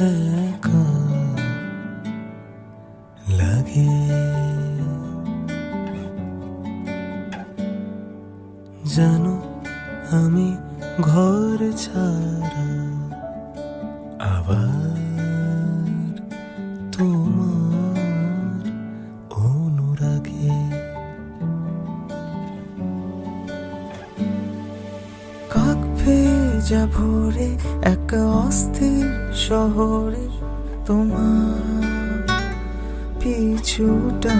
একা লাগে। জানো আমি ঘর ছাড়া আবার তোমার অনুরাগে। কাক ভেজা ভোরে এক অস্থির শহরে তোমার পিছুটা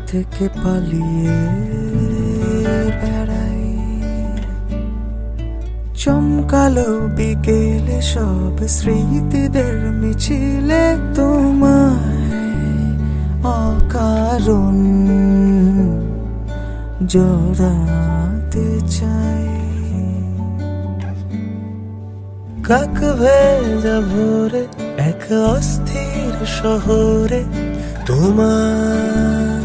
থেকে পালিয়ে বেড়াই। চমকালো বিকেলে সব স্মৃতিদের মিছিলে তোমায় অকারণ জড়াতে চাই। কাক ভেজা ভোরে এক অস্থির শহরে তোমার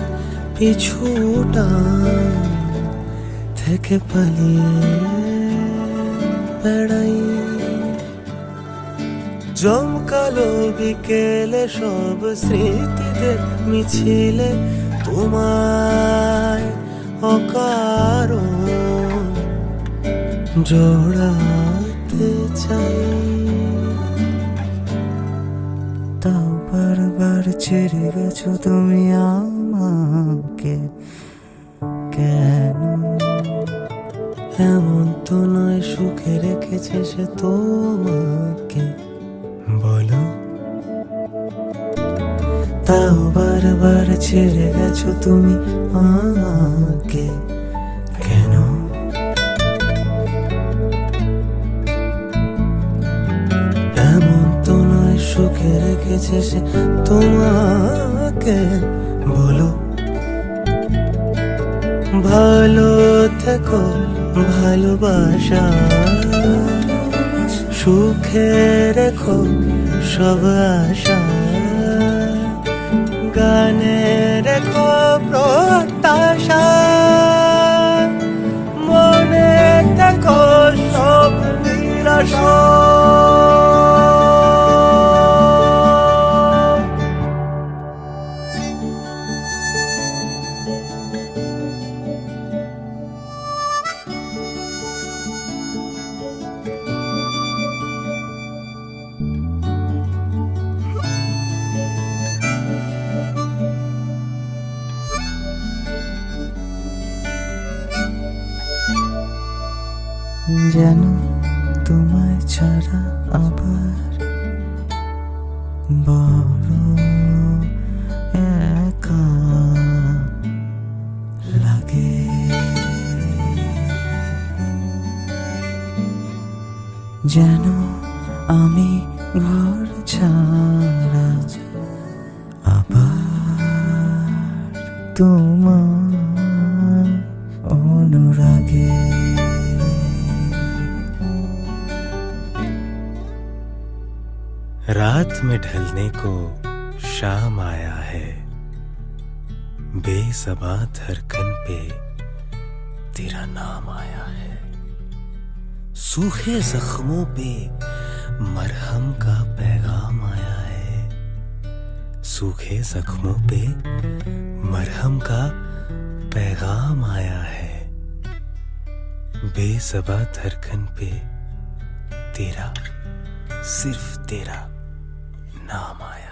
পিছুটা থেকে পালিয়ে বেড়াই। জমকালো বিকেলে সব স্মৃতিদের মিছিলে তোমায় অকারণ জড়াতে চাই। তাও বারবার ছেড়ে গেছো তুমি আমাকে কেন? এমন তো নয় সুখে রেখেছে সে তোমাকে, বলো। তাও বারবার ছেড়ে গেছো তুমি আমাকে কেন? এমন তো নয় সুখে রেখেছে সে তোমাকে, বলো। ভালো থেকো ভালোবাসা সুখে রেখো সব আশা। গানে রেখো প্রত্যাশা মনে থেকো সব নিরাশা। যেন তোমায় ছাড়া আবার বড় একা লাগে। যেন আমি ঘর ছাড়া আবার তোমার অনুরাগে। रात में ढलने को शाम आया है, बेसबा धड़कन पे तेरा नाम आया है। सूखे जख्मों पे मरहम का पैगाम आया है, सूखे जख्मों पे मरहम का पैगाम आया है। बेसबा धड़कन पे तेरा, सिर्फ तेरा नाम आया।